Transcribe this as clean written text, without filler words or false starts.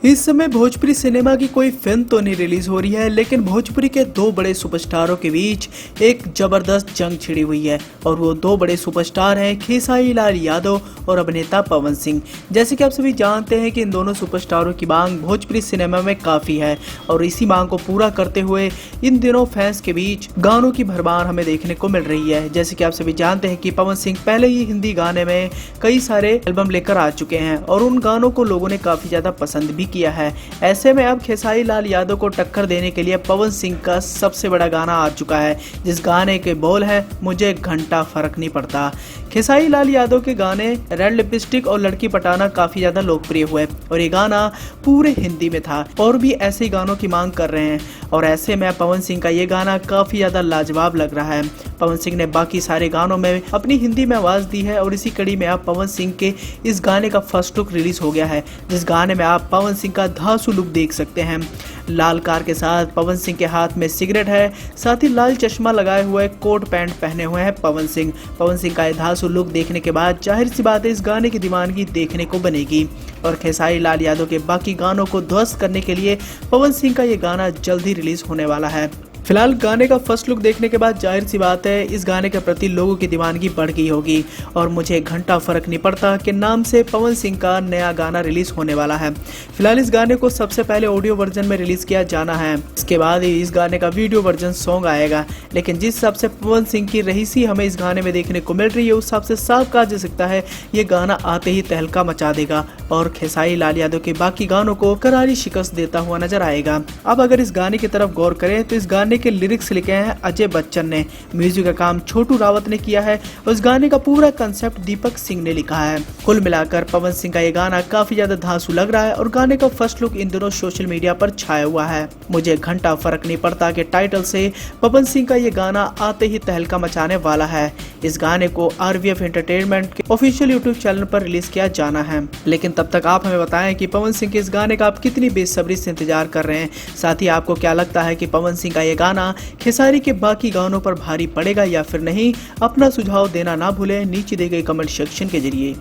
इस समय भोजपुरी सिनेमा की कोई फिल्म तो नहीं रिलीज हो रही है, लेकिन भोजपुरी के दो बड़े सुपरस्टारों के बीच एक जबरदस्त जंग छिड़ी हुई है। और वो दो बड़े सुपरस्टार हैं खेसारी लाल यादव और अभिनेता पवन सिंह। जैसे कि आप सभी जानते हैं कि इन दोनों सुपरस्टारों की मांग भोजपुरी सिनेमा में काफी है और इसी मांग को पूरा करते हुए इन दिनों फैंस के बीच गानों की भरमार हमें देखने को मिल रही है। जैसे कि आप सभी जानते हैं कि पवन सिंह पहले ही हिंदी गाने में कई सारे एल्बम लेकर आ चुके हैं और उन गानों को लोगों ने काफी ज्यादा पसंद भी किया है। ऐसे में अब खेसारी लाल यादव को टक्कर देने के लिए पवन सिंह का सबसे बड़ा गाना आ चुका है, जिस गाने के बोल है मुझे घंटा फर्क नहीं पड़ता। खेसारी लाल यादव के गाने रेड लिपस्टिक और लड़की पटाना काफी ज्यादा लोकप्रिय हुए और ये गाना पूरे हिंदी में था और भी ऐसे ही गानों की मांग कर रहे हैं। और ऐसे में पवन सिंह का ये गाना काफी ज्यादा लाजवाब लग रहा है। पवन सिंह ने बाकी सारे गानों में अपनी हिंदी में आवाज दी है और इसी कड़ी में आप पवन सिंह के इस गाने का फर्स्ट लुक रिलीज हो गया है, जिस गाने में आप पवन सिंह का धांसू लुक देख सकते हैं। लाल कार के साथ पवन सिंह के हाथ में सिगरेट है, साथ ही लाल चश्मा लगाए हुए कोट पैंट पहने हुए हैं पवन सिंह। पवन सिंह का धांसू लुक देखने के बाद जाहिर सी बात है इस गाने की दीवानगी देखने को बनेगी और खेसारी लाल यादव के बाकी गानों को ध्वस्त करने के लिए पवन सिंह का ये गाना जल्द ही रिलीज होने वाला है। फिलहाल गाने का फर्स्ट लुक देखने के बाद जाहिर सी बात है इस गाने के प्रति लोगों की दीवानगी बढ़ गई होगी और मुझे घंटा फर्क नहीं पड़ता कि नाम से पवन सिंह का नया गाना रिलीज होने वाला है। फिलहाल इस गाने को सबसे पहले ऑडियो वर्जन में रिलीज किया जाना है, इसके बाद ही इस गाने का वीडियो वर्जन सॉन्ग आएगा। लेकिन जिस हिसाब से पवन सिंह की रहीसी हमें इस गाने में देखने को मिल रही है, उस हिसाब से साफ कहा जा सकता है ये गाना आते ही तहलका मचा देगा और खेसारी लाल यादव के बाकी गानों को करारी शिकस्त देता हुआ नजर आएगा। अब अगर इस गाने की तरफ गौर करें तो इस गाने के लिरिक्स लिखे हैं अजय बच्चन ने, म्यूजिक का काम छोटू रावत ने किया है और इस गाने का पूरा कंसेप्ट दीपक सिंह ने लिखा है। कुल मिलाकर पवन सिंह का ये गाना काफी ज्यादा धांसू लग रहा है और गाने का फर्स्ट लुक इन दिनों सोशल मीडिया पर छाया हुआ है। मुझे घंटा फर्क नहीं पड़ता के टाइटल से पवन सिंह का ये गाना आते ही तहलका मचाने वाला है। इस गाने को RVF एंटरटेनमेंट के ऑफिशियल यूट्यूब चैनल पर रिलीज किया जाना है। लेकिन तब तक आप हमें बताएं कि पवन सिंह के इस गाने का आप कितनी बेसब्री से इंतजार कर रहे हैं। साथ ही आपको क्या लगता है कि पवन सिंह का ये गाना खेसारी के बाकी गानों पर भारी पड़ेगा या फिर नहीं? अपना सुझाव देना ना भूलें नीचे दिए गए कमेंट सेक्शन के जरिए।